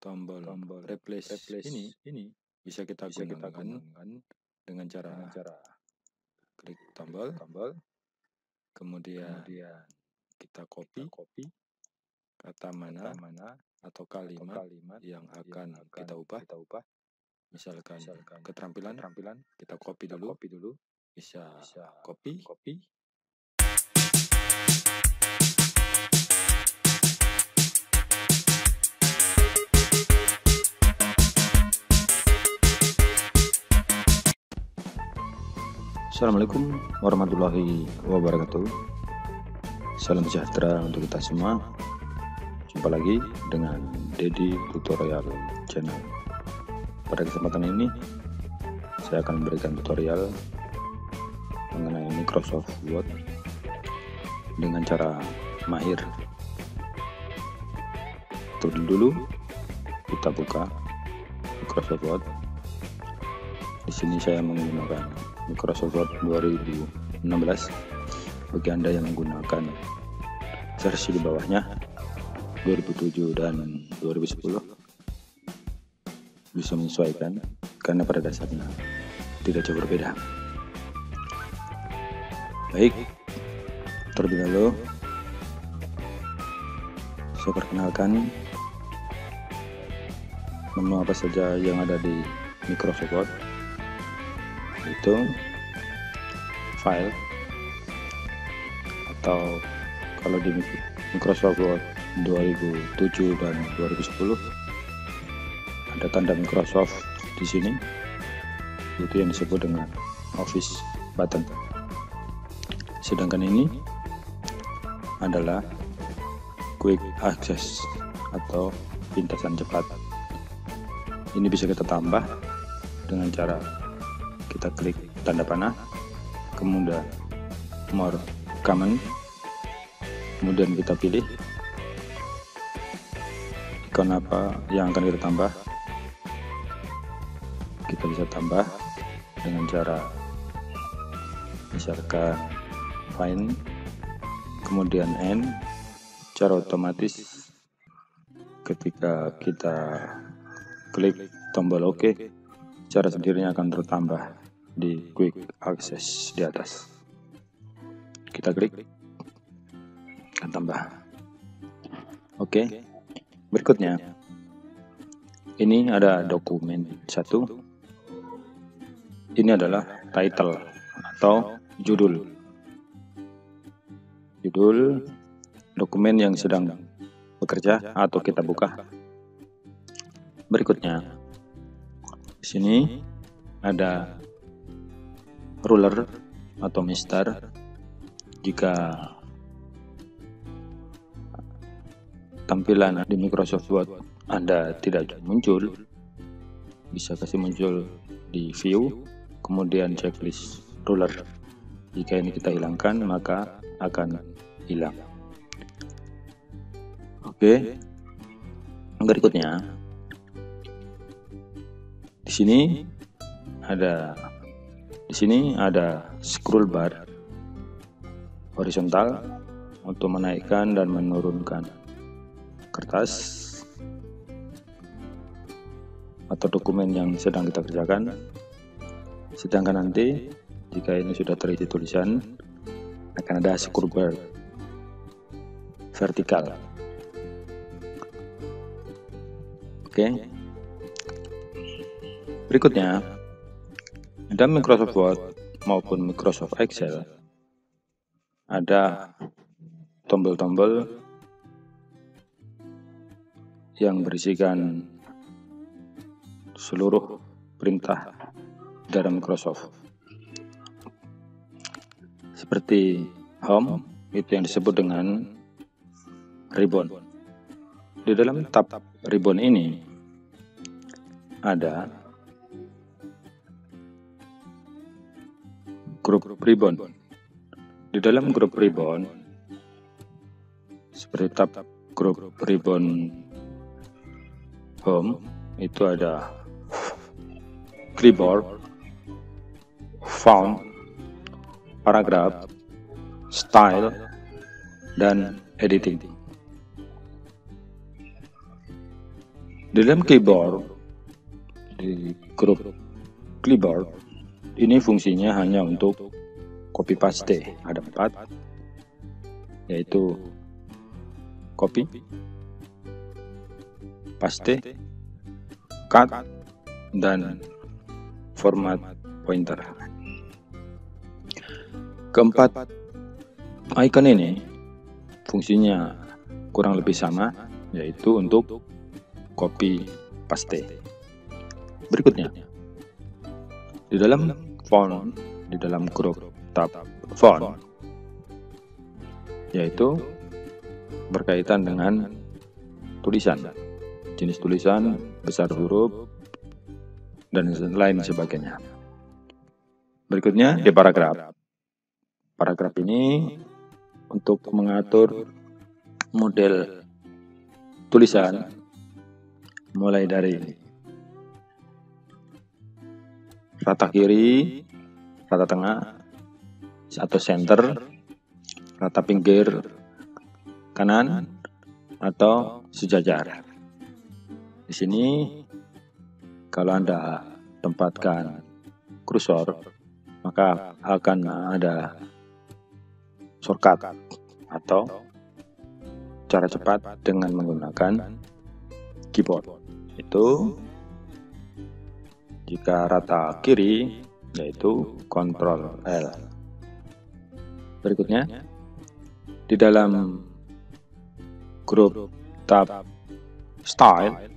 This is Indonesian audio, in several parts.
tombol replace ini bisa kita gunakan dengan cara klik tombol, kemudian kita copy kata mana atau kalimat yang akan kita ubah. Misalkan keterampilan, kita copy dulu, bisa copy. Assalamualaikum warahmatullahi wabarakatuh. Salam sejahtera untuk kita semua. Jumpa lagi dengan Dedi Tutorial Channel. Pada kesempatan ini saya akan memberikan tutorial mengenai Microsoft Word dengan cara mahir. Terlebih dulu kita buka Microsoft Word. Di sini saya menggunakan Microsoft Word 2016. Bagi Anda yang menggunakan versi di bawahnya 2007 dan 2010 bisa menyesuaikan karena pada dasarnya tidak jauh berbeda. Baik, terlebih dahulu saya perkenalkan menu apa saja yang ada di Microsoft Word. Itu file, atau kalau di Microsoft Word 2007 dan 2010 ada tanda Microsoft di sini, itu yang disebut dengan Office button. Sedangkan ini adalah Quick Access atau pintasan cepat. Ini bisa kita tambah dengan cara kita klik tanda panah, kemudian more common, kemudian kita pilih ikon apa yang akan kita tambah. Kita bisa tambah dengan cara misalkan find, kemudian end. Cara otomatis ketika kita klik tombol OK, cara sendirinya akan tertambah di Quick Access di atas. Kita klik dan tambah. Oke. Berikutnya ini ada dokumen 1. Ini adalah title atau judul dokumen yang sedang bekerja atau kita buka. Berikutnya di sini ada ruler atau mister. Jika tampilan di Microsoft Word Anda tidak muncul, bisa kasih muncul di view, kemudian checklist ruler. Jika ini kita hilangkan, maka akan hilang. Oke. Berikutnya di sini ada scroll bar horizontal untuk menaikkan dan menurunkan kertas atau dokumen yang sedang kita kerjakan. Sedangkan nanti jika ini sudah terisi tulisan, akan ada scroll bar vertikal. Oke. Berikutnya, dalam Microsoft Word maupun Microsoft Excel ada tombol-tombol yang berisikan seluruh perintah dalam Microsoft. Seperti Home, itu yang disebut dengan ribbon. Di dalam tab ribbon ini ada grup ribbon. Di dalam grup ribbon, seperti tab grup ribbon Home, itu ada keyboard, font, paragraph, style, dan editing. Di dalam keyboard, di grup clipboard, ini fungsinya hanya untuk copy paste. Ada 4, yaitu copy, paste, cut, dan format pointer. Keempat icon ini fungsinya kurang lebih sama, yaitu untuk copy paste. Berikutnya, di dalam font, di dalam grup tab font, yaitu berkaitan dengan tulisan, jenis tulisan, besar huruf, dan lain sebagainya. Berikutnya di paragraf. Paragraf ini untuk mengatur model tulisan, mulai dari rata kiri, rata tengah, atau center, rata pinggir kanan, atau sejajar. Di sini kalau Anda tempatkan kursor, maka akan ada shortcut atau cara cepat dengan menggunakan keyboard. Itu jika rata kiri, yaitu Ctrl L. Berikutnya, di dalam grup tab style,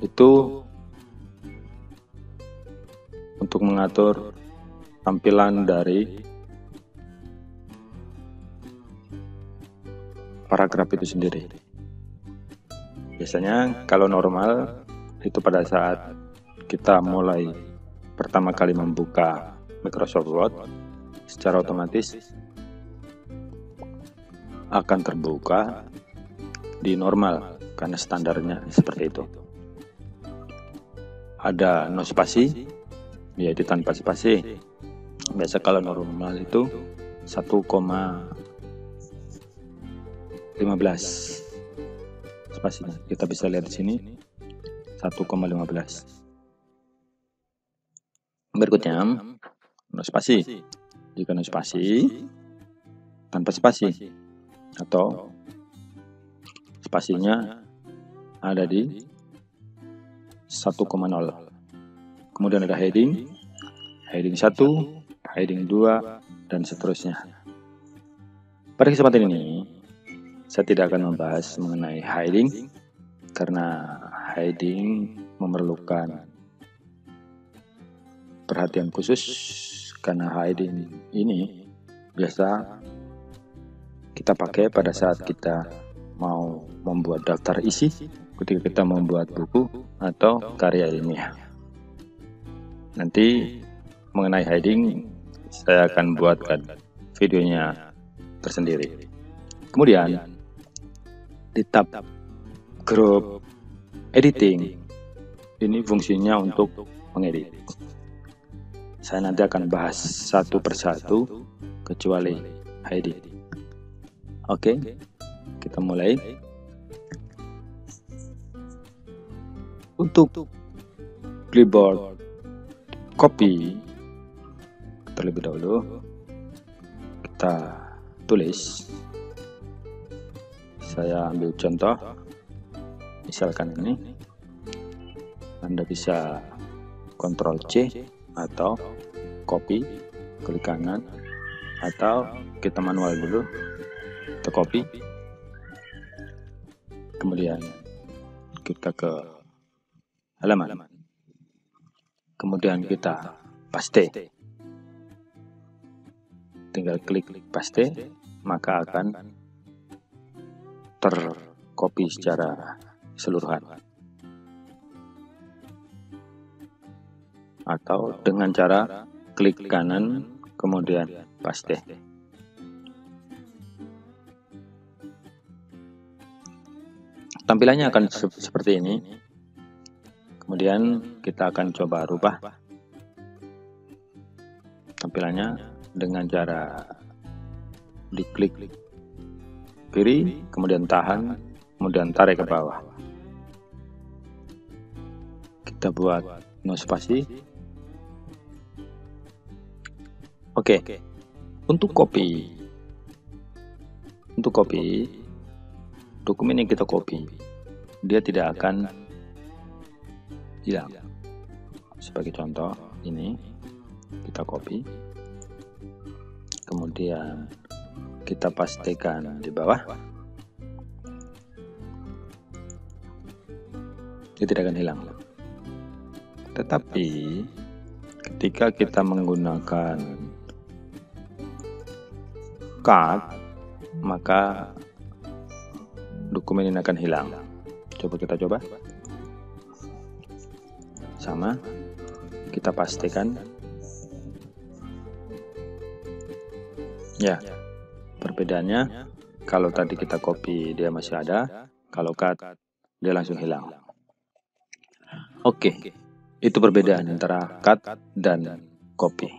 itu untuk mengatur tampilan dari paragraf itu sendiri. Biasanya kalau normal itu pada saat kita mulai pertama kali membuka Microsoft Word, secara otomatis akan terbuka di normal karena standarnya seperti itu. Ada no spasi, yaitu tanpa spasi. Biasa kalau normal itu 1,15 spasinya. Kita bisa lihat di sini 1,15. Berikutnya no spasi. Jika no spasi, tanpa spasi, atau spasinya ada di 1,0. Kemudian ada heading 1, heading 2, dan seterusnya. Pada kesempatan ini, saya tidak akan membahas mengenai heading, karena heading memerlukan perhatian khusus, karena heading ini biasa kita pakai pada saat kita mau membuat daftar isi, ketika kita membuat buku atau karya ilmiah. Nanti mengenai heading saya akan buatkan videonya tersendiri. Kemudian di tab grup editing, ini fungsinya untuk mengedit. Saya nanti akan bahas satu persatu kecuali heading. Oke, kita mulai. Untuk clipboard copy, terlebih dahulu kita tulis. Saya ambil contoh, misalkan ini. Anda bisa Ctrl C atau copy, klik kanan, atau kita manual dulu, kita copy, kemudian kita ke halaman, kemudian kita paste. Tinggal klik paste, maka akan tercopy secara keseluruhan. Atau dengan cara klik kanan, kemudian paste. Tampilannya akan seperti ini. Kemudian kita akan coba rubah tampilannya dengan cara diklik kiri, kemudian tahan, kemudian tarik ke bawah. kita buat no spasi. Oke, untuk copy dokumen yang kita copy, dia tidak akan hilang. Sebagai contoh, ini kita copy, kemudian kita pastikan di bawah, dia tidak akan hilang. Tetapi ketika kita menggunakan cut, maka dokumen ini akan hilang. Kita coba. Sama, kita pastikan. Ya, perbedaannya kalau tadi kita copy dia masih ada, kalau cut dia langsung hilang. Oke, itu perbedaan antara cut dan copy.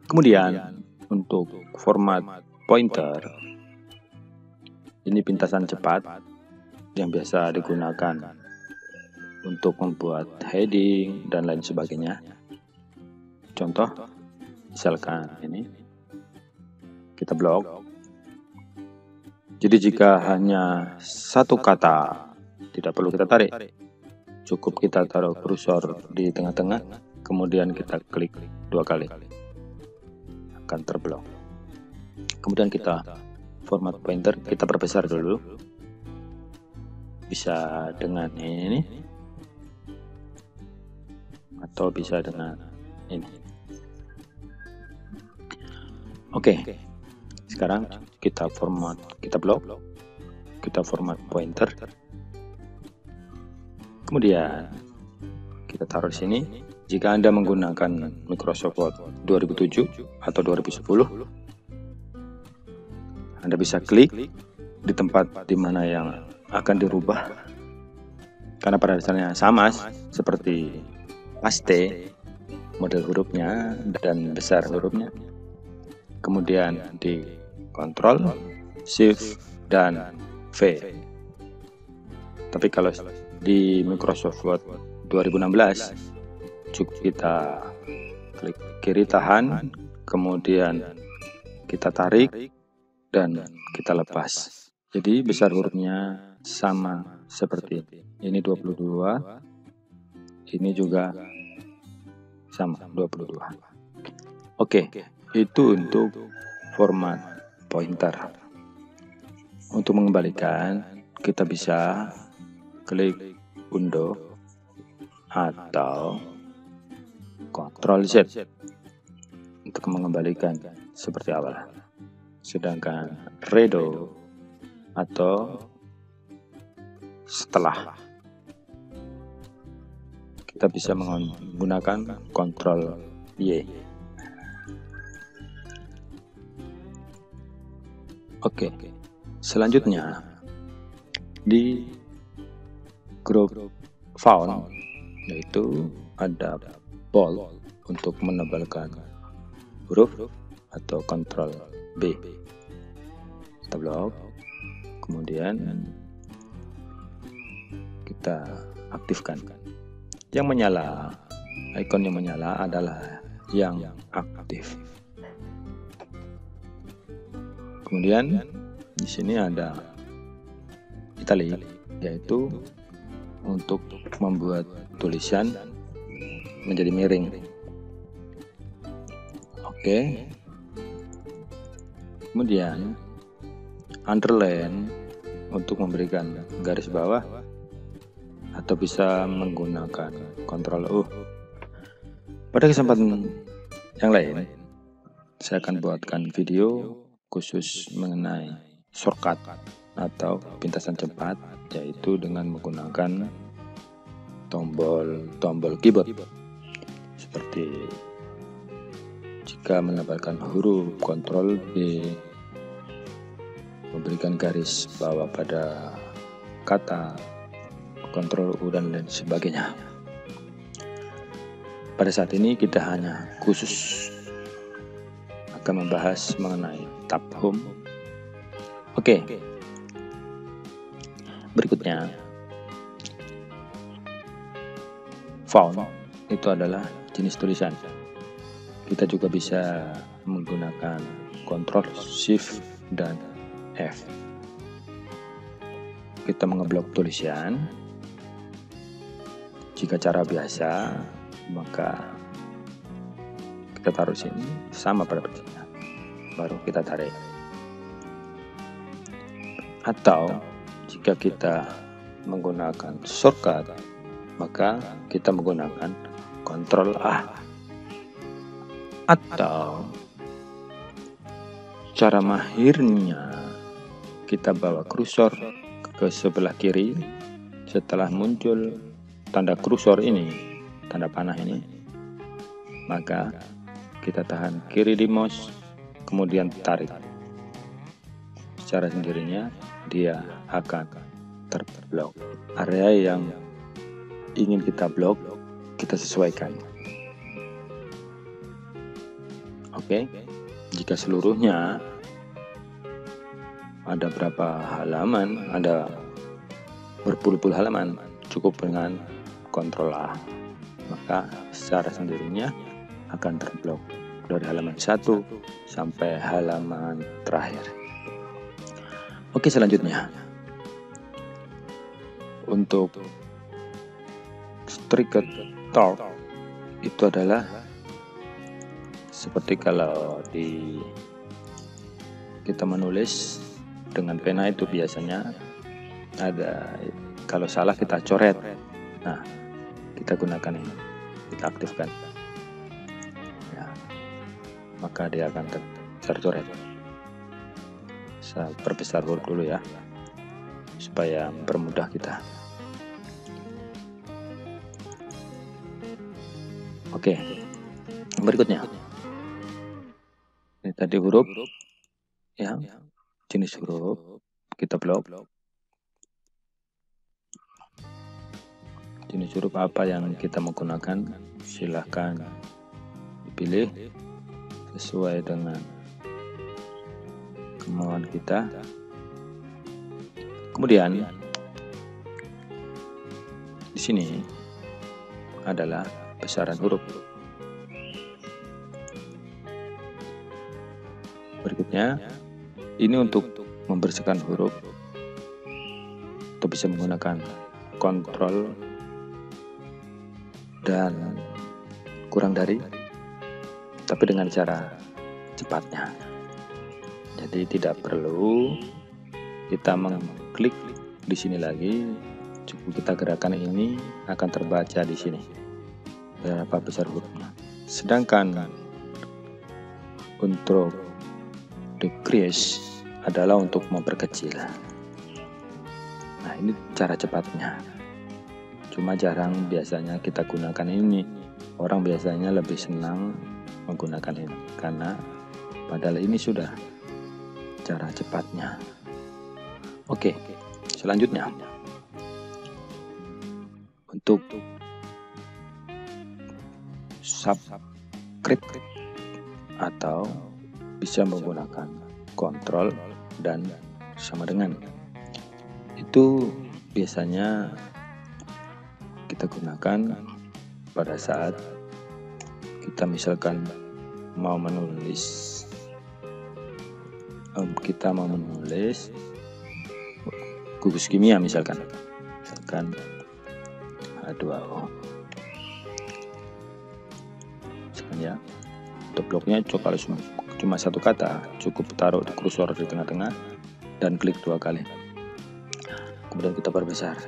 Kemudian untuk format pointer, ini pintasan cepat yang biasa digunakan untuk membuat heading dan lain sebagainya. Contoh, misalkan ini kita blok. Jadi jika hanya satu kata, tidak perlu kita tarik, cukup kita taruh kursor di tengah-tengah, kemudian kita klik 2 kali, akan terblok. Kemudian kita format pointer, kita perbesar dulu, bisa dengan ini atau bisa dengan ini. Oke, sekarang kita blok, kita format pointer, kemudian kita taruh di sini. Jika Anda menggunakan Microsoft Word 2007 atau 2010, Anda bisa klik di tempat di mana yang akan dirubah, karena pada dasarnya sama seperti paste, model hurufnya dan besar hurufnya. Kemudian di Ctrl, Shift, dan V. Tapi kalau di Microsoft Word 2016, cukup kita klik kiri tahan, kemudian kita tarik, dan kita lepas. Jadi besar hurufnya sama seperti ini 22, ini juga sama 22. Oke, itu untuk format pointer. Untuk mengembalikan, kita bisa klik undo atau Ctrl Z untuk mengembalikan seperti awal. Sedangkan redo atau setelah, kita bisa menggunakan Ctrl Y. Oke, selanjutnya di grup font, yaitu ada bold untuk menebalkan huruf atau Ctrl B. Kita blok, kemudian kita aktifkan. Yang menyala, ikon yang menyala adalah yang aktif. Kemudian di sini ada italic, yaitu untuk membuat tulisan menjadi miring. Oke. Kemudian underline untuk memberikan garis bawah, atau bisa menggunakan Ctrl U. Pada kesempatan yang lain, saya akan buatkan video khusus mengenai shortcut atau pintasan cepat, yaitu dengan menggunakan tombol keyboard. Seperti jika menambahkan huruf, Ctrl B, memberikan garis bawah pada kata, Ctrl U, dan lain sebagainya. Pada saat ini kita hanya khusus akan membahas mengenai tab home. Oke. Berikutnya font itu adalah jenis tulisan. Kita juga bisa menggunakan Ctrl, Shift, dan F. Kita mengeblok tulisan. Jika cara biasa, maka kita taruh sini sama pada posisinya, baru kita tarik. Atau jika kita menggunakan shortcut, maka kita menggunakan Ctrl A. Atau cara mahirnya, kita bawa kursor ke sebelah kiri. Setelah muncul tanda kursor ini, tanda panah ini, maka kita tahan kiri di mouse, kemudian tarik. Secara sendirinya dia akan terblok. Area yang ingin kita blok, kita sesuaikan. Oke, jika seluruhnya ada berapa halaman, ada berpuluh-puluh halaman, cukup dengan Ctrl A, maka secara sendirinya akan terblok dari halaman 1 sampai halaman terakhir. Oke, selanjutnya untuk striker torque itu adalah seperti kalau kita menulis dengan pena itu biasanya ada, kalau salah kita coret. Nah, kita gunakan ini, kita aktifkan, ya, maka dia akan tercoret. Saya perbesar huruf dulu ya, supaya mempermudah kita. Oke, berikutnya ini tadi huruf ya, jenis huruf kita blok. Jenis huruf apa yang kita menggunakan, silahkan pilih sesuai dengan kemauan kita. Kemudian di sini adalah besaran huruf. Berikutnya, ini untuk membersihkan huruf, atau bisa menggunakan Ctrl dan kurang dari, tapi dengan cara cepatnya. Jadi tidak perlu kita mengklik di sini lagi, cukup kita gerakan ini akan terbaca di sini berapa besar hurufnya. Sedangkan untuk decrease adalah untuk memperkecil. Nah, ini cara cepatnya. Cuma jarang biasanya kita gunakan ini. Orang biasanya lebih senang menggunakan ini karena padahal ini sudah cara cepatnya. Oke, selanjutnya untuk subscript atau bisa menggunakan Ctrl dan sama dengan itu, biasanya kita gunakan pada saat kita misalkan mau menulis, gugus kimia misalkan H2O. Misalkan ya, untuk bloknya kalau cuma satu kata, cukup taruh di kursor di tengah-tengah dan klik 2 kali. Kemudian kita perbesar.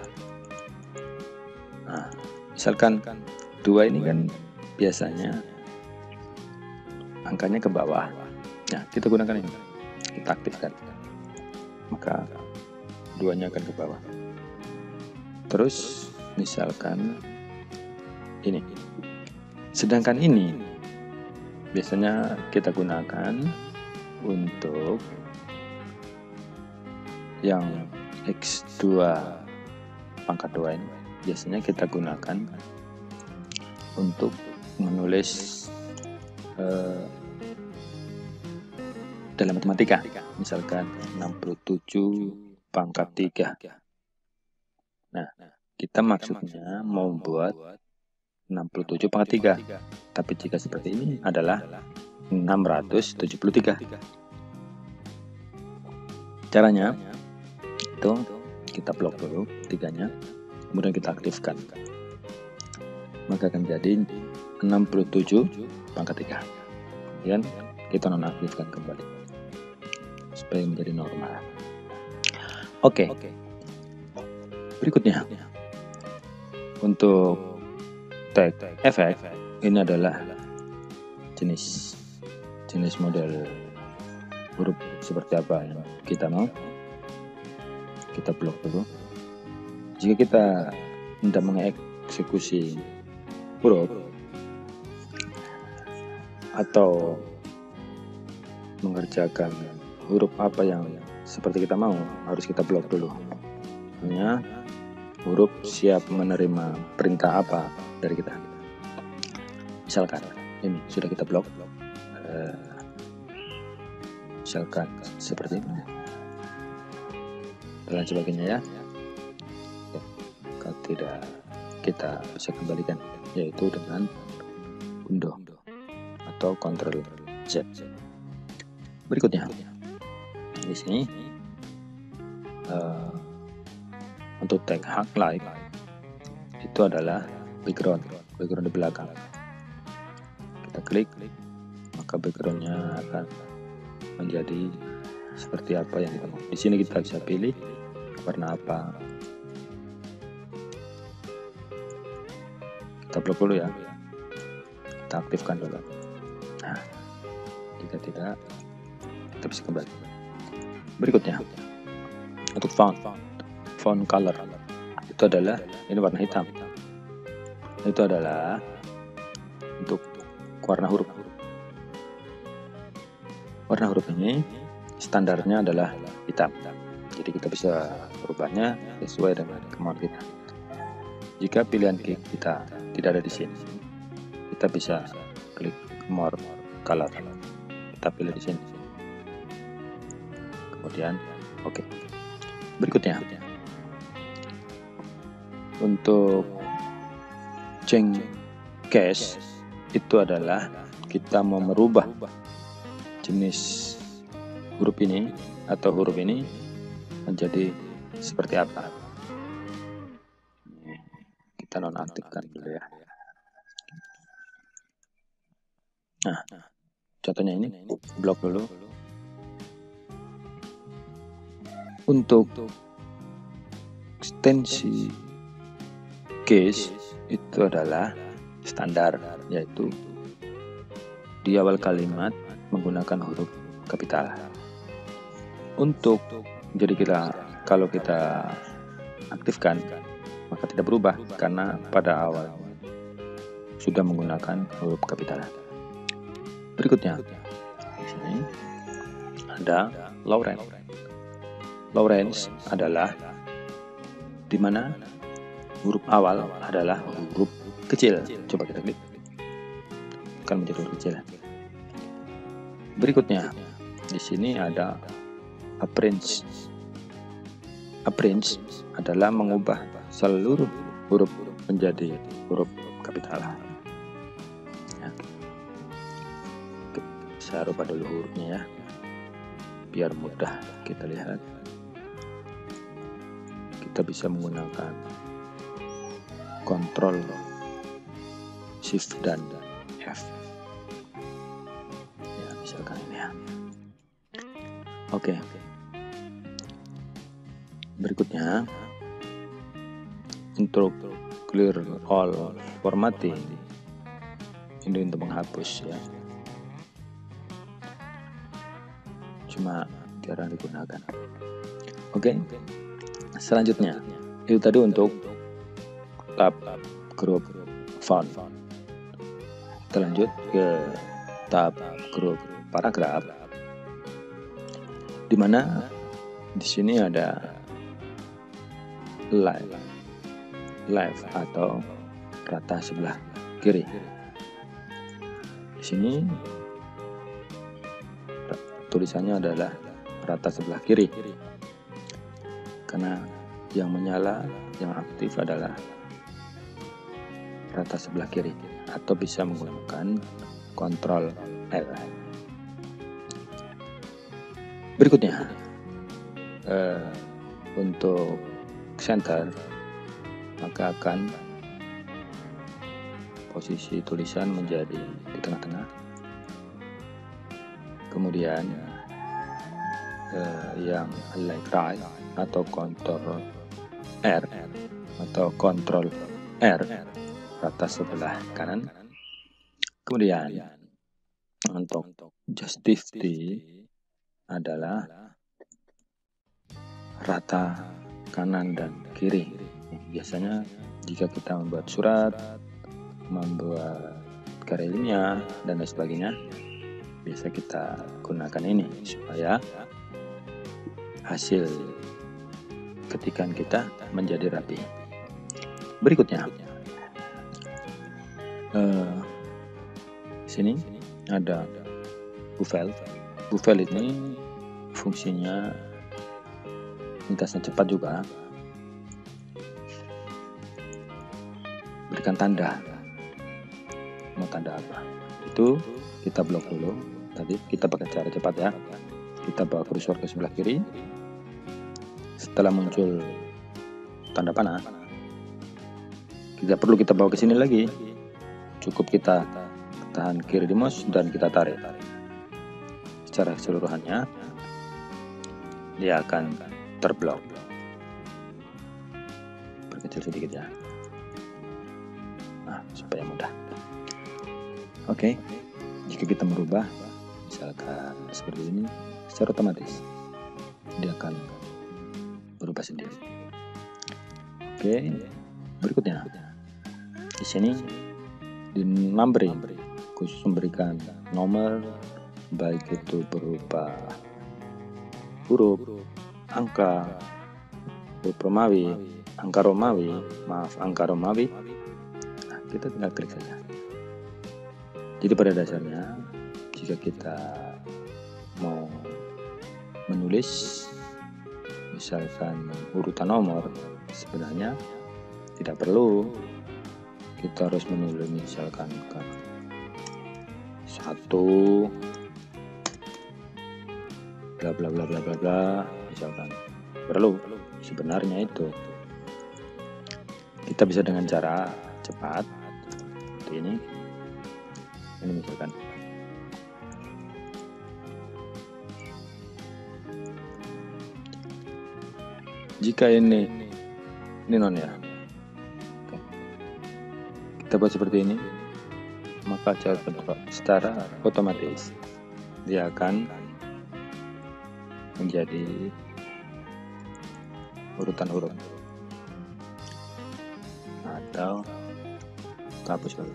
Nah, misalkan 2 ini kan biasanya angkanya ke bawah. Nah, kita gunakan ini, kita aktifkan, maka 2-nya akan ke bawah. Terus misalkan ini, sedangkan ini biasanya kita gunakan untuk yang X2 pangkat 2 ini, biasanya kita gunakan untuk menulis dalam matematika, misalkan 67 pangkat 3. Nah, kita maksudnya mau buat 67/3. Tapi jika seperti ini adalah 673. Caranya itu kita blok dulu tiganya, kemudian kita aktifkan. Maka akan jadi 67/3. Kemudian kita nonaktifkan kembali supaya menjadi normal. Oke. Berikutnya untuk tag efek, ini adalah jenis model huruf seperti apa yang kita mau. Kita blok dulu. Jika kita hendak mengeksekusi huruf atau mengerjakan huruf apa yang seperti kita mau, harus kita blok dulu. Hanya huruf siap menerima perintah apa dari kita. Misalkan ini sudah kita blok, misalkan seperti ini dan sebagainya ya. Kalau tidak, kita bisa kembalikan, yaitu dengan undo atau Ctrl Z. Berikutnya di sini untuk tag highlight itu adalah background di belakang. Kita klik, maka backgroundnya akan menjadi seperti apa yang kita mau. Di sini kita bisa pilih warna apa. Kita blok dulu ya, kita aktifkan dulu. Nah, jika tidak, kita bisa kembali. Berikutnya untuk font color itu adalah ini warna hitam. Itu adalah untuk warna huruf. Warna huruf ini standarnya adalah hitam. Jadi kita bisa merubahnya sesuai dengan kemauan kita. Jika pilihan kita tidak ada di sini, kita bisa klik more color. Kita pilih di sini. Kemudian oke. Berikutnya untuk change case itu adalah kita mau merubah jenis huruf ini atau huruf ini menjadi seperti apa. Kita nonaktifkan dulu ya. Nah, contohnya ini blok dulu. Untuk ekstensi case itu adalah standar, yaitu di awal kalimat menggunakan huruf kapital. Untuk jadi kalau kita aktifkan, maka tidak berubah karena pada awal sudah menggunakan huruf kapital. Berikutnya di sini ada low range. Low range adalah di mana huruf awal adalah huruf kecil. Coba kita klik, akan menjadi huruf kecil. Berikutnya di sini ada appearance. Appearance adalah mengubah seluruh huruf menjadi huruf kapital. Ya. Saya rubah dulu hurufnya ya, biar mudah kita lihat. Kita bisa menggunakan Ctrl, Shift dan F. Ya, misalkan ini ya. Oke. Berikutnya untuk clear all formatting, ini untuk menghapus ya. Cuma jarang digunakan. Oke. Selanjutnya itu tadi untuk tab grup font. Kita lanjut ke tab grup paragraf, di mana di sini ada live atau rata sebelah kiri. Di sini tulisannya adalah rata sebelah kiri, karena yang menyala, yang aktif adalah rata sebelah kiri, atau bisa menggunakan Ctrl L. Berikutnya, untuk center, maka akan posisi tulisan menjadi di tengah-tengah. Kemudian yang left right atau Ctrl R atau Ctrl R, rata sebelah kanan. Kemudian untuk justify adalah rata kanan dan kiri. Biasanya jika kita membuat surat, membuat karya ilmiah dan lain sebagainya, biasa kita gunakan ini supaya hasil ketikan kita menjadi rapi. Berikutnya, sini ada buffel. Buffel ini fungsinya lintasnya cepat juga. Berikan tanda. Mau tanda apa? Itu kita blok dulu. Tadi kita pakai cara cepat ya. Kita bawa kursor ke sebelah kiri. Setelah muncul tanda panah, tidak perlu kita bawa ke sini lagi. Cukup kita tahan kiri di mouse dan kita tarik. Secara keseluruhannya dia akan terblok. Perkecil sedikit ya. Nah, supaya mudah. Oke. Jika kita merubah misalkan seperti ini, secara otomatis dia akan berubah sendiri. Oke. Berikutnya, di sini di numbering khusus memberikan nomor, baik itu berupa huruf, angka, huruf Romawi, angka Romawi. Nah, kita tinggal klik saja. Jadi pada dasarnya, jika kita mau menulis misalkan urutan nomor, sebenarnya tidak perlu kita harus menulis misalkan 1 bla bla bla bla bla bla, misalkan perlu. Sebenarnya itu kita bisa dengan cara cepat seperti ini misalkan jika ini non ya. Oke. Kita buat seperti ini, maka secara otomatis dia akan menjadi urutan huruf atau hapus dulu.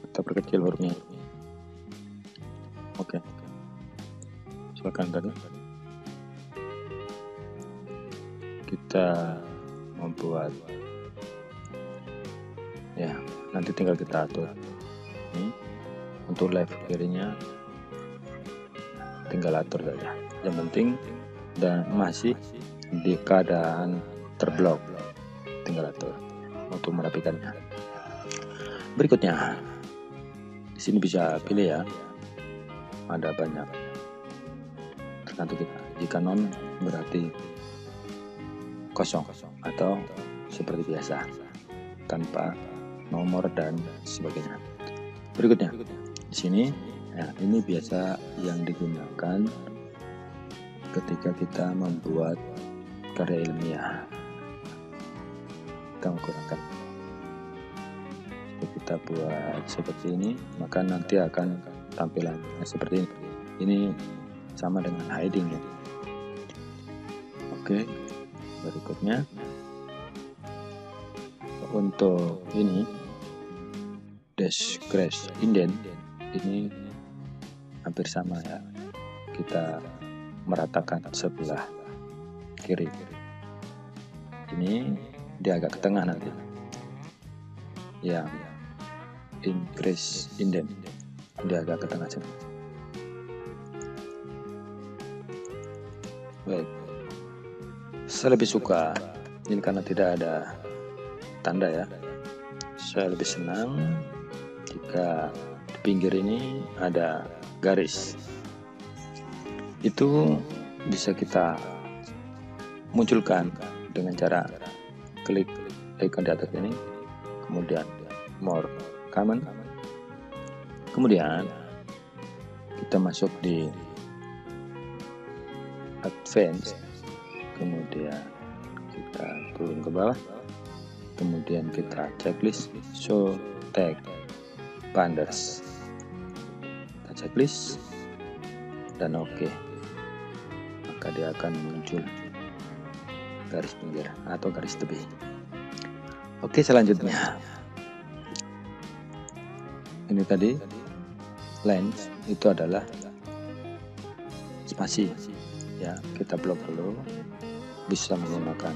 Kita perkecil hurufnya. Oke. Silakan tadi. Kita membuat ya, nanti tinggal kita atur. Ini untuk left kirinya tinggal atur saja. Yang penting dan masih di keadaan terblok, tinggal atur untuk merapikannya. Berikutnya, di sini bisa pilih ya. Ada banyak, tergantung kita. Jika non berarti kosong atau seperti biasa tanpa nomor dan sebagainya. Berikutnya, di sini ya, ini biasa yang digunakan ketika kita membuat karya ilmiah. Kita menggunakan, jika kita buat seperti ini, maka nanti akan tampilan seperti ini. Ini sama dengan hiding ya. Oke. Berikutnya untuk ini dash crash indent, ini hampir sama ya, kita meratakan sebelah kiri. Ini dia agak ke tengah nanti, yang increase indent, dia agak ke tengah sini. Baik, saya lebih suka ini karena tidak ada tanda ya. Saya lebih senang jika di pinggir ini ada garis. Itu bisa kita munculkan dengan cara klik icon di atas ini, kemudian more common, kemudian kita masuk di advanced, kemudian kita turun ke bawah, kemudian kita checklist show tag binders, kita checklist dan oke, maka dia akan muncul garis pinggir atau garis tepi. Oke, selanjutnya ini tadi lens itu adalah spasi ya, kita blok dulu, bisa menggunakan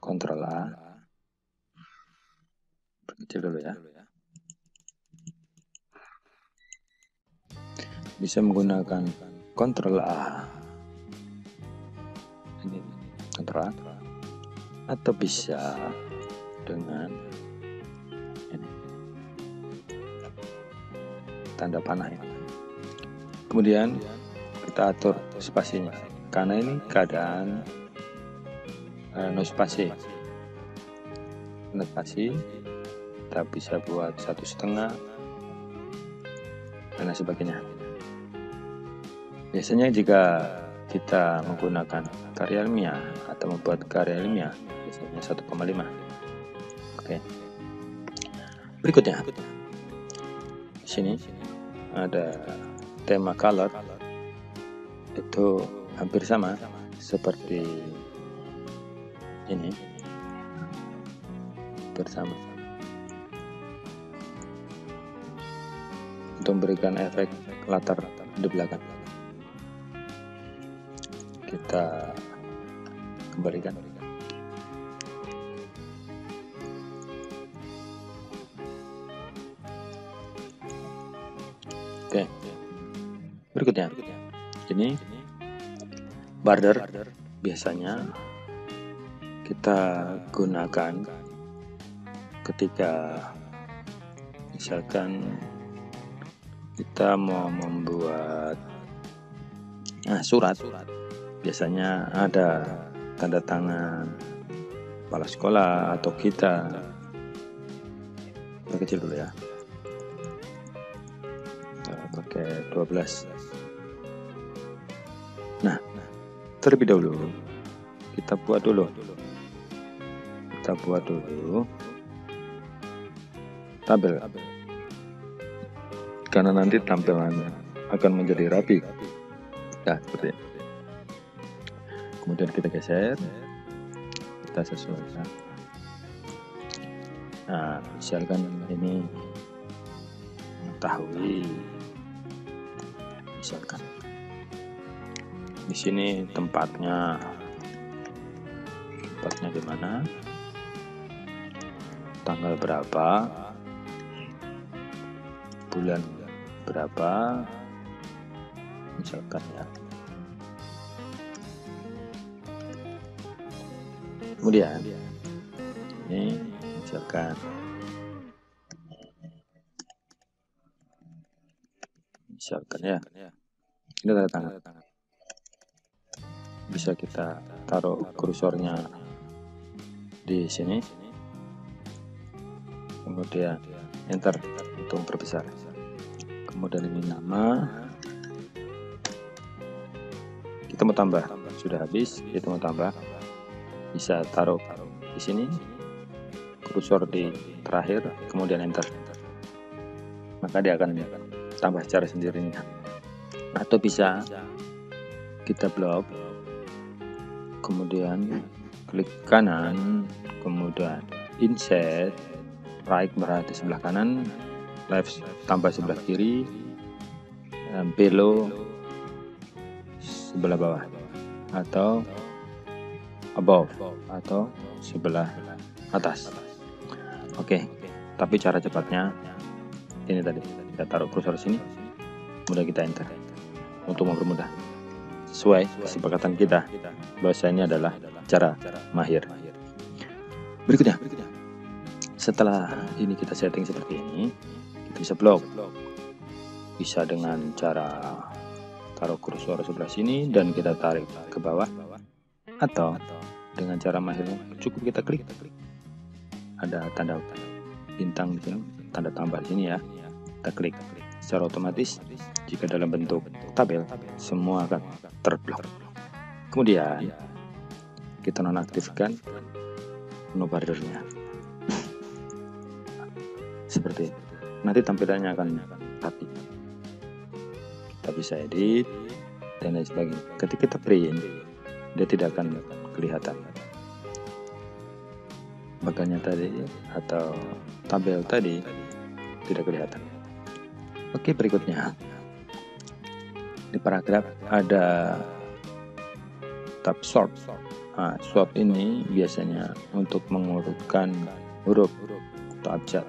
Ctrl A, perkecil dulu ya, bisa menggunakan Ctrl A ini, Ctrl A, atau bisa dengan ini, tanda panah ya. Kemudian kita atur spasinya, karena ini keadaan no spasi. No spasi kita bisa buat 1,5 dan sebagainya. Biasanya jika kita menggunakan karya ilmiah atau membuat karya ilmiah biasanya 1,5. Oke. Berikutnya di sini ada tema color, itu hampir sama seperti ini, bersama untuk memberikan efek latar di belakang. Kita kembalikan. Oke, berikutnya ini border, biasanya kita gunakan ketika misalkan kita mau membuat surat, biasanya ada tanda tangan kepala sekolah atau kita. Kecil dulu ya, pakai 12. Nah, terlebih dahulu kita buat dulu tabel, karena nanti tampilannya akan menjadi rapi. Nah, seperti ini. Kemudian kita geser, kita sesuaikan. Nah, misalkan ini mengetahui, misalkan di sini tempatnya di mana, tanggal berapa, bulan berapa, misalkan ya. Kemudian ini misalkan ya, ini tanda tangan. Bisa kita taruh kursornya di sini, kemudian enter untuk memperbesar. Kemudian ini nama, kita mau tambah, sudah habis, kita mau tambah, bisa taruh di sini, kursor di terakhir, kemudian enter, maka dia akan tambah secara sendirinya. Atau bisa kita blok, kemudian klik kanan, kemudian insert right berarti sebelah kanan, left tambah sebelah kiri, below sebelah bawah, atau above atau sebelah atas. Oke, tapi cara cepatnya seperti ini tadi. Kita taruh kursor sini, kemudian kita enter untuk mempermudah. Sesuai kesepakatan kita bahwa ini adalah cara mahir. Berikutnya, setelah ini kita setting seperti ini, kita bisa blok. Bisa dengan cara taruh kursor sebelah sini dan kita tarik ke bawah, atau dengan cara mahirnya cukup kita klik. Ada tanda bintang di sini, tanda tambah di sini ya. Kita klik. Secara otomatis jika dalam bentuk tabel semua akan terblok. Kemudian kita nonaktifkan menu bordernya. Seperti itu. Nanti tampilannya akan rapi. Kita bisa edit dan lain sebagainya. Ketika kita print, dia tidak akan kelihatan bagannya tadi atau tabel tadi tidak kelihatan. Oke, berikutnya di paragraf ada tab sort. Nah, sort ini biasanya untuk mengurutkan huruf atau abjad,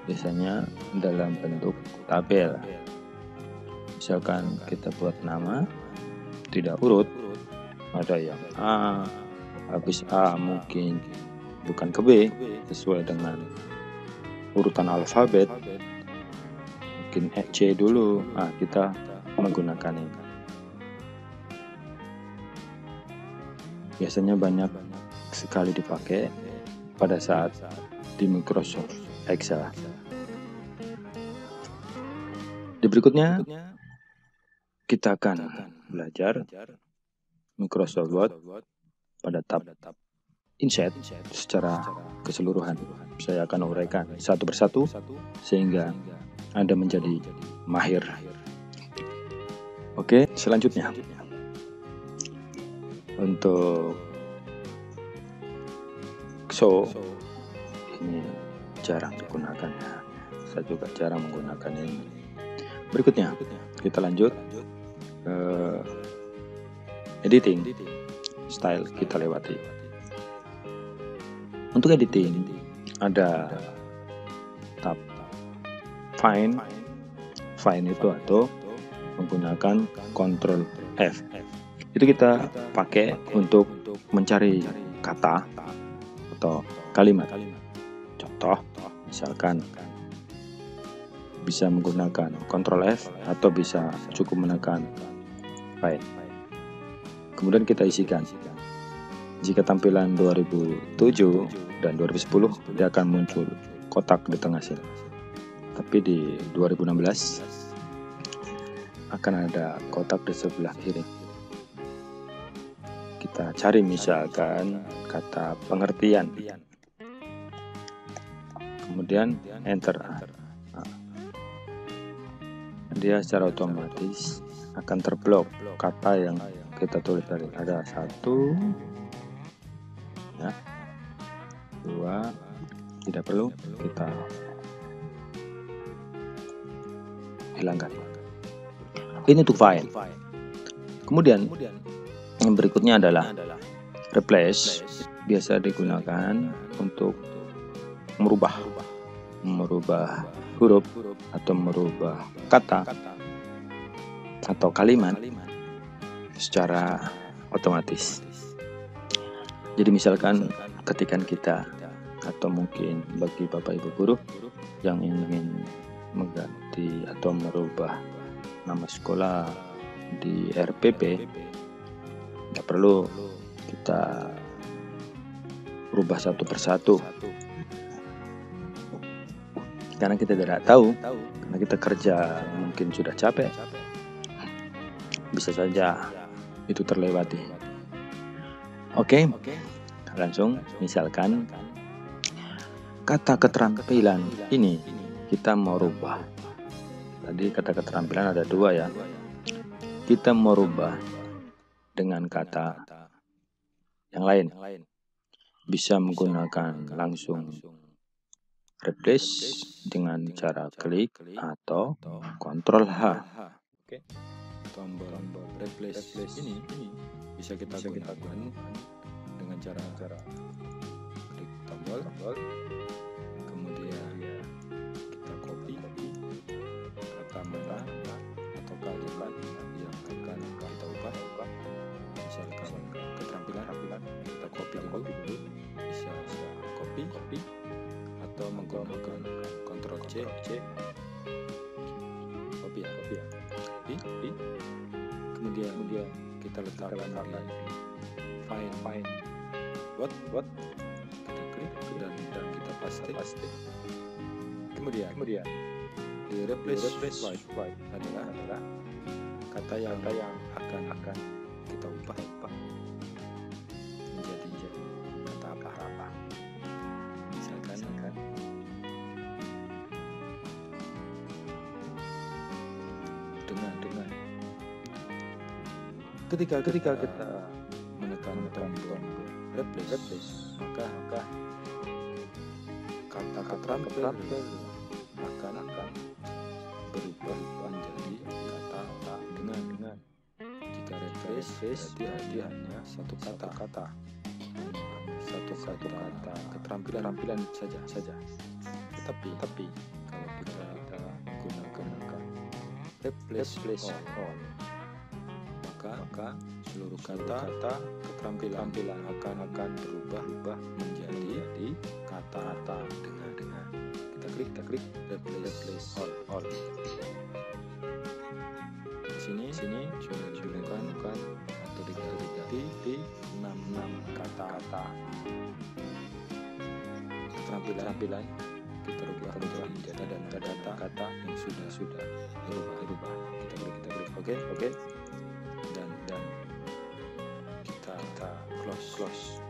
biasanya dalam bentuk tabel. Misalkan kita buat nama tidak urut, ada yang A, habis A mungkin bukan ke B sesuai dengan urutan alfabet, mungkin C dulu. Nah, kita menggunakan ini. Biasanya banyak sekali dipakai pada saat di Microsoft Excel. Di berikutnya kita akan belajar Microsoft Word pada tab Insert secara keseluruhan. Saya akan uraikan satu persatu sehingga Anda menjadi mahir. Oke, selanjutnya untuk show ini jarang digunakan ya. Saya juga jarang menggunakan ini. Berikutnya kita lanjut ke editing style, kita lewati. Untuk editing ada tab Find itu atau menggunakan Ctrl F. Itu kita pakai untuk mencari kata atau kalimat. Contoh, misalkan bisa menggunakan Ctrl F atau bisa cukup menekan Find. Kemudian kita isikan. Jika tampilan 2007 dan 2010 dia akan muncul kotak di tengah sini. Tapi di 2016 akan ada kotak di sebelah kiri. Kita cari misalkan kata pengertian. Kemudian enter. Nah, dia secara otomatis akan terblok kata yang kita tulis tadi. Ada 1, ya, 2, tidak perlu kita hilangkan. Ini untuk file. Kemudian yang berikutnya adalah replace. Biasa digunakan untuk merubah huruf atau merubah kata atau kalimat secara otomatis. Jadi misalkan ketika kita atau mungkin bagi Bapak Ibu guru yang ingin mengganti atau merubah nama sekolah di RPP, tidak perlu kita rubah satu persatu karena kita tidak tahu, karena kita kerja mungkin sudah capek, bisa saja itu terlewati. Oke, langsung misalkan kata keterampilan ini kita mau rubah. Tadi kata keterampilan ada 2 ya. Kita mau rubah dengan kata yang lain. Bisa menggunakan langsung replace dengan cara klik atau Ctrl H. Oke. Tombol replace ini bisa kita gunakan dengan cara klik tombol, kemudian kita copy menggunakan Ctrl C, copy ya, kemudian kita letakkan di find what kita klik dan kita paste. Kemudian di replace white adalah kata yang akan kita ubah menjadi kata apa. Misalkan dengan ketika kita menekan tombol replace, maka kata terampil akan berubah menjadi kata dengan. Jika refresh berarti hanya satu kata keterampilan saja. Tetapi kalau kita gunakan replace all, maka seluruh kata keterampilan akan berubah menjadi kata dengan. Kita klik replace all. Di sini sudah digunakan atau diganti di 6 kata keterampilan kita rubah menjadi data yang sudah berubah. Kita klik oke. Dan kita close.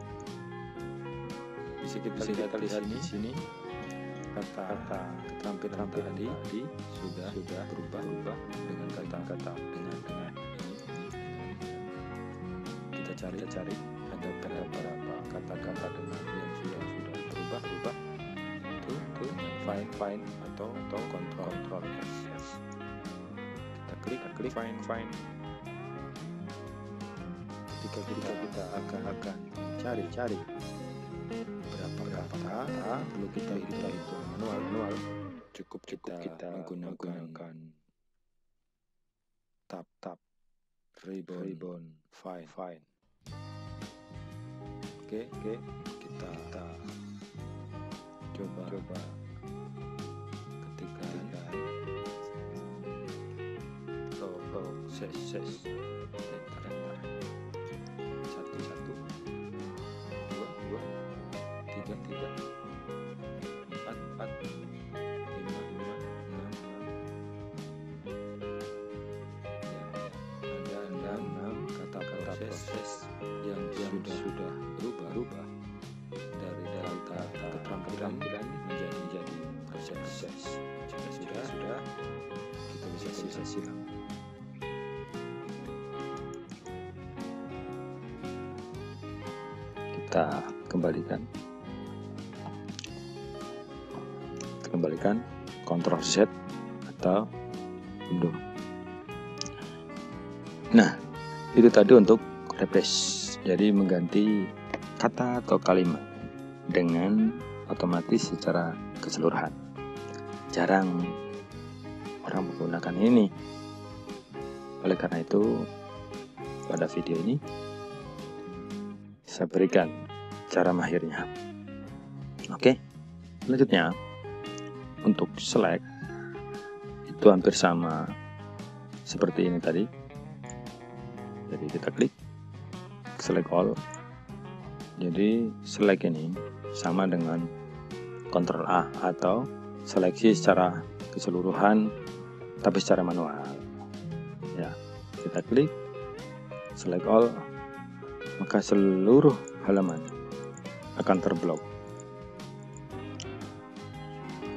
Bisa kita lihat di sini kata keterampilan tadi sudah berubah dengan kata dengan. Kita cari ada beberapa kata-kata dengan yang sudah berubah. Itu find atau Ctrl S. Kita klik find. Ketika kita akan cari berapa kata perlu kita hitung manual. Cukup kita menggunakan tab ribbon find. Oke, kita coba ketikkan ses. Bentar. 1 2 3 4 5 6 ada 6 kata proses yang sudah berubah dari data keterampilan menjadi proses. Sudah kita bisa silang. Kita kembalikan Ctrl Z atau undo. Nah, itu tadi untuk replace, jadi mengganti kata atau kalimat dengan otomatis secara keseluruhan. Jarang orang menggunakan ini. Oleh karena itu, pada video ini saya berikan cara mahirnya. Oke, selanjutnya untuk select itu hampir sama seperti ini tadi. Jadi kita klik select all. Jadi select ini sama dengan Ctrl A atau seleksi secara keseluruhan tapi secara manual. Ya, kita klik select all, maka seluruh halaman akan terblok.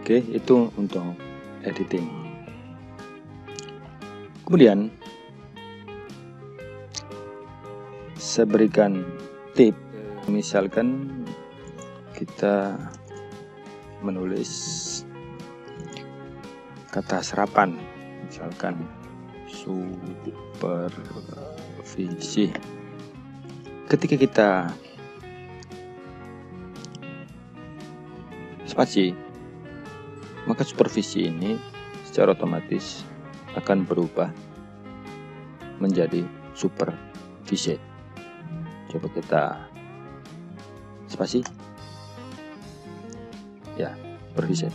Oke, itu untuk editing. Kemudian saya berikan tip, misalkan kita menulis kata serapan, misalkan supervisi. Ketika kita spasi, maka supervisi ini secara otomatis akan berubah menjadi supervisi. Coba kita spasi. Ya, supervisi.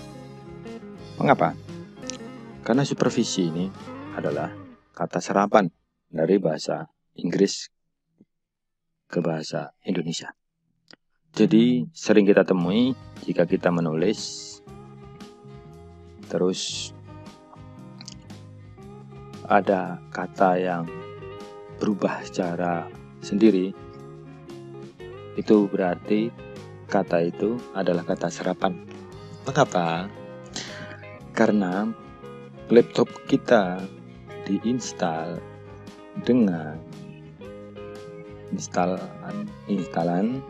Mengapa? Karena supervisi ini adalah kata serapan dari bahasa Inggris ke bahasa Indonesia. Jadi sering kita temui jika kita menulis, terus ada kata yang berubah secara sendiri, itu berarti kata itu adalah kata serapan. Mengapa? Karena laptop kita diinstal dengan instalan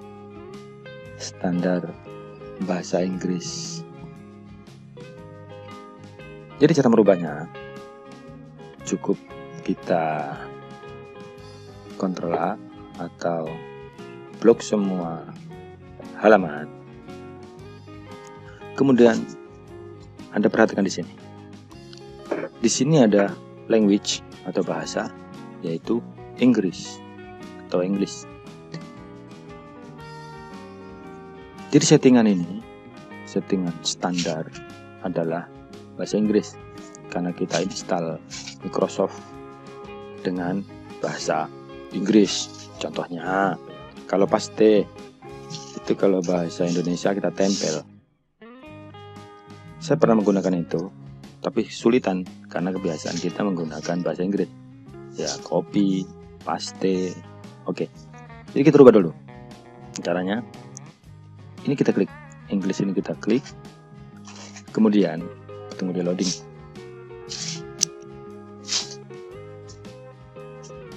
standar bahasa Inggris. Jadi cara merubahnya cukup kita Ctrl A atau blok semua halaman. Kemudian Anda perhatikan di sini. Di sini ada language atau bahasa, yaitu Inggris atau English. Jadi settingan ini, settingan standar adalah bahasa Inggris karena kita install Microsoft dengan bahasa Inggris. Contohnya, kalau paste itu kalau bahasa Indonesia kita tempel. Saya pernah menggunakan itu, tapi kesulitan karena kebiasaan kita menggunakan bahasa Inggris. Ya, copy, paste. Oke. Jadi kita rubah dulu. Caranya, ini kita klik. English ini kita klik. Kemudian, tunggu di loading.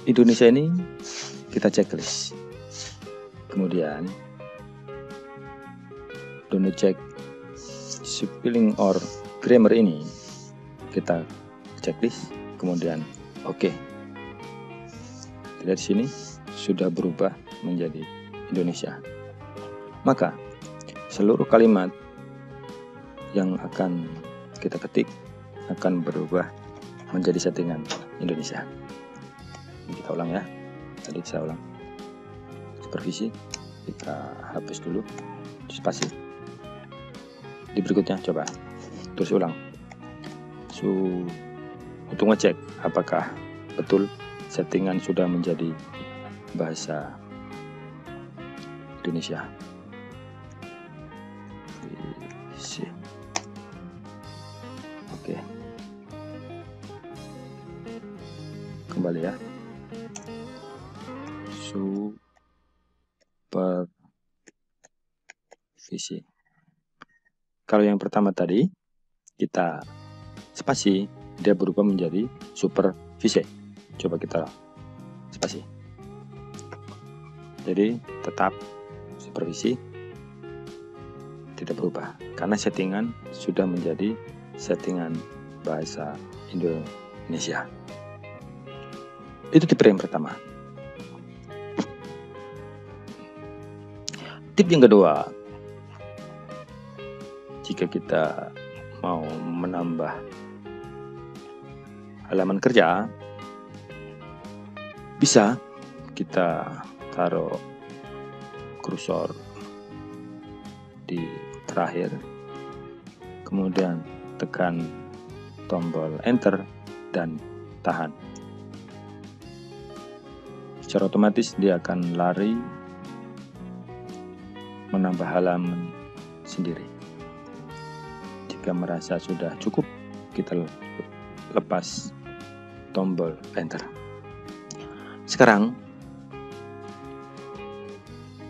Indonesia ini kita checklist. Kemudian, don't check spelling or grammar ini kita checklist. Kemudian, oke. Lihat di sini sudah berubah menjadi Indonesia. Maka seluruh kalimat yang akan kita ketik akan berubah menjadi settingan Indonesia. Ini kita ulang ya. Tadi saya ulang. Supervisi kita hapus dulu. Spasi. Di berikutnya coba terus ulang. Untuk ngecek apakah betul settingan sudah menjadi bahasa Indonesia. Oke. Kembali ya. Supervisi. Kalau yang pertama tadi kita spasi, dia berubah menjadi supervisi. Coba kita spasi. Jadi tetap supervisi tidak berubah karena settingan sudah menjadi settingan bahasa Indonesia. Itu tipe yang pertama. Tip yang kedua, jika kita mau menambah halaman kerja, bisa kita taruh kursor di terakhir, kemudian tekan tombol enter dan tahan. Secara otomatis dia akan lari menambah halaman sendiri. Jika merasa sudah cukup, kita lepas tombol enter. Sekarang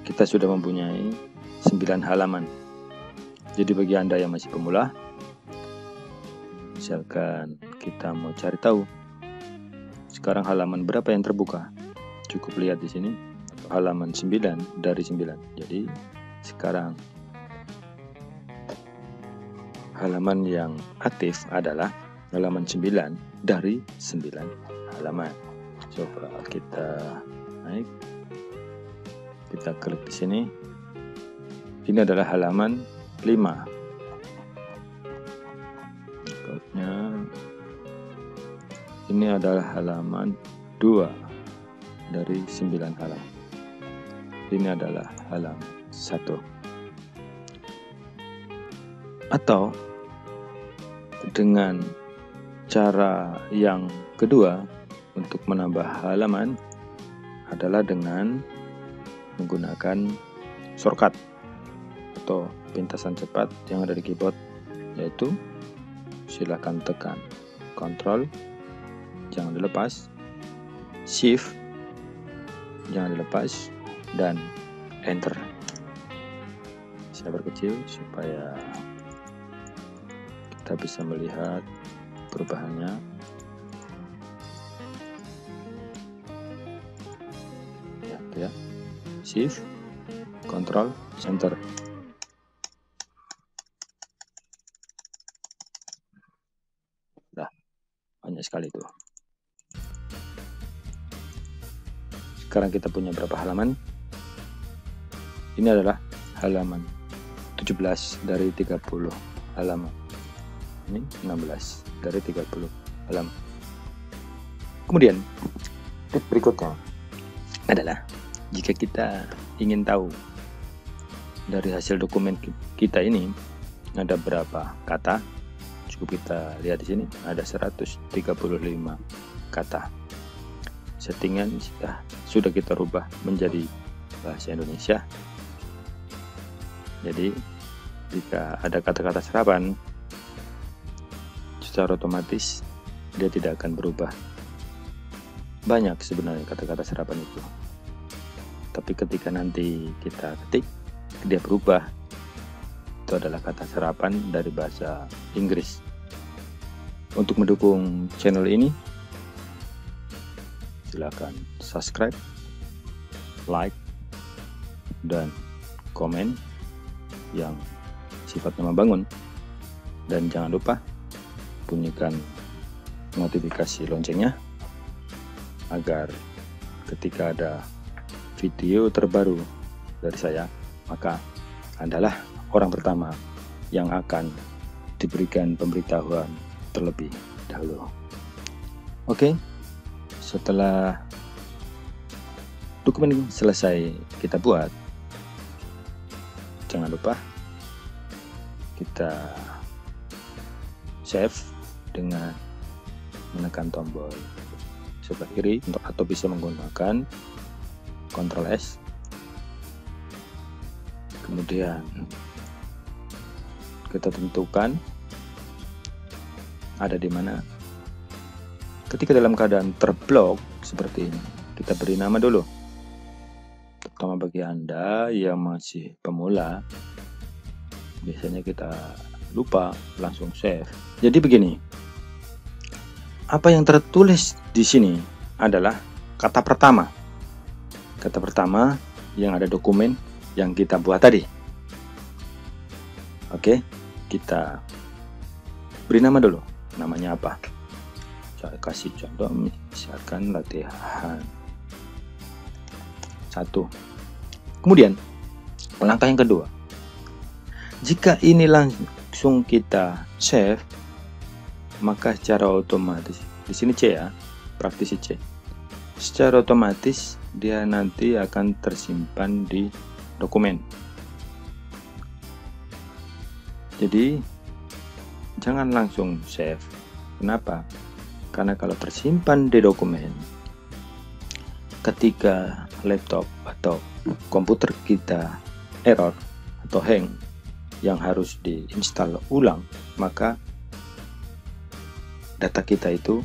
kita sudah mempunyai 9 halaman. Jadi bagi Anda yang masih pemula, misalkan kita mau cari tahu sekarang halaman berapa yang terbuka, cukup lihat di sini halaman 9 dari 9. Jadi sekarang halaman yang aktif adalah halaman 9 dari 9 halaman. Coba kita naik, kita klik di sini. Ini adalah halaman 5. Berikutnya ini adalah halaman 2 dari 9 halaman. Ini adalah halaman 1. Atau dengan cara yang kedua untuk menambah halaman adalah dengan menggunakan shortcut atau pintasan cepat yang ada di keyboard, yaitu silakan tekan Ctrl, jangan dilepas, Shift, jangan dilepas, dan Enter. Saya perkecil supaya kita bisa melihat perubahannya. Ya, Shift, Ctrl, Enter. Nah, banyak sekali itu. Sekarang kita punya berapa halaman? Ini adalah halaman 17 dari 30 halaman. Ini 16 dari 30 halaman. Kemudian, tip berikutnya adalah jika kita ingin tahu dari hasil dokumen kita ini ada berapa kata, cukup kita lihat di sini ada 135 kata. Settingan sudah kita rubah menjadi bahasa Indonesia. Jadi jika ada kata-kata serapan, secara otomatis dia tidak akan berubah. Banyak sebenarnya kata-kata serapan itu, tapi ketika nanti kita ketik, dia berubah. Itu adalah kata serapan dari bahasa Inggris. Untuk mendukung channel ini, silakan subscribe, like, dan komen yang sifatnya membangun. Dan jangan lupa bunyikan notifikasi loncengnya agar ketika ada video terbaru dari saya, maka Andalah orang pertama yang akan diberikan pemberitahuan terlebih dahulu. Oke, setelah dokumen ini selesai kita buat, jangan lupa kita save dengan menekan tombol sebelah kiri atau bisa menggunakan Ctrl S. Kemudian kita tentukan ada di mana. Ketika dalam keadaan terblok seperti ini, kita beri nama dulu. Terutama bagi Anda yang masih pemula, biasanya kita lupa langsung save. Jadi begini, apa yang tertulis di sini adalah kata pertama. Kata pertama yang ada dokumen yang kita buat tadi. Oke, kita beri nama dulu. Namanya apa? Saya kasih contoh, misalkan latihan 1. Kemudian langkah yang kedua, jika ini langsung kita save, maka secara otomatis di sini C ya, praktisi C. Secara otomatis dia nanti akan tersimpan di dokumen. Jadi jangan langsung save. Kenapa? Karena kalau tersimpan di dokumen, ketika laptop atau komputer kita error atau hang yang harus diinstal ulang, maka data kita itu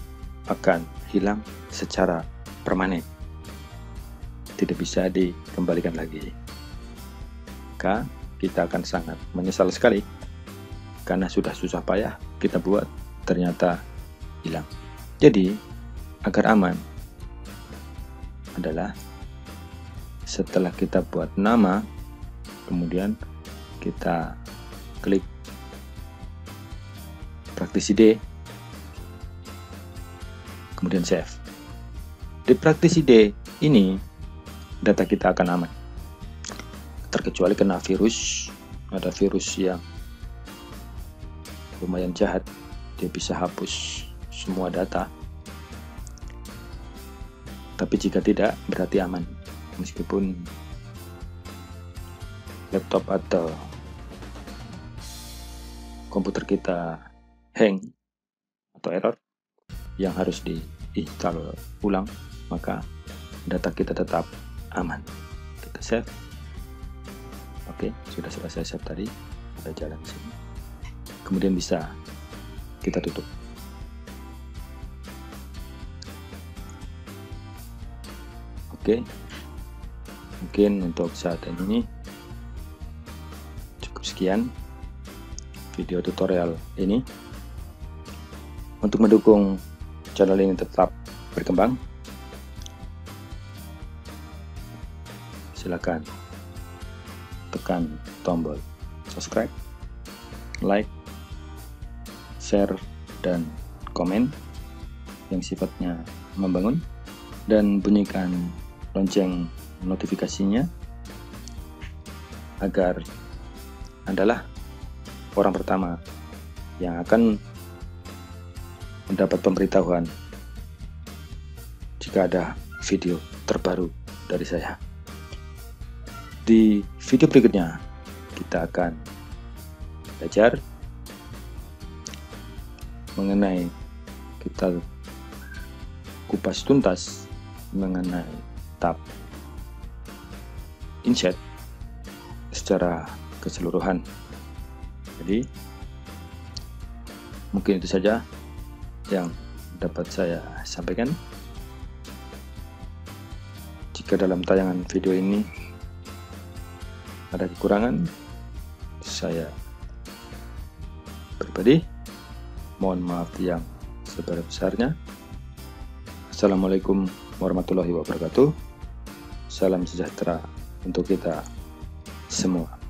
akan hilang secara permanen, tidak bisa dikembalikan lagi. Maka kita akan sangat menyesal sekali karena sudah susah payah kita buat, ternyata hilang. Jadi agar aman adalah setelah kita buat nama, kemudian kita klik praktisi D, kemudian save. Di praktisi D ini data kita akan aman, terkecuali kena virus. Ada virus yang lumayan jahat, dia bisa hapus semua data. Tapi jika tidak, berarti aman, meskipun laptop atau komputer kita hang atau error yang harus diinstal ulang, maka data kita tetap aman. Kita save. Oke, sudah selesai save tadi, ada jalan sini. Kemudian bisa kita tutup. Oke, mungkin untuk saat ini cukup sekian video tutorial ini. Untuk mendukung channel ini tetap berkembang, silakan tekan tombol subscribe, like, share, dan komen yang sifatnya membangun, dan bunyikan lonceng notifikasinya agar Andalah orang pertama yang akan mendapat pemberitahuan jika ada video terbaru dari saya. Di video berikutnya kita akan belajar mengenai, kita kupas tuntas mengenai tab insert secara keseluruhan. Jadi mungkin itu saja yang dapat saya sampaikan. Jika dalam tayangan video ini ada kekurangan, saya pribadi mohon maaf yang sebesar-besarnya. Assalamualaikum warahmatullahi wabarakatuh. Salam sejahtera untuk kita semua.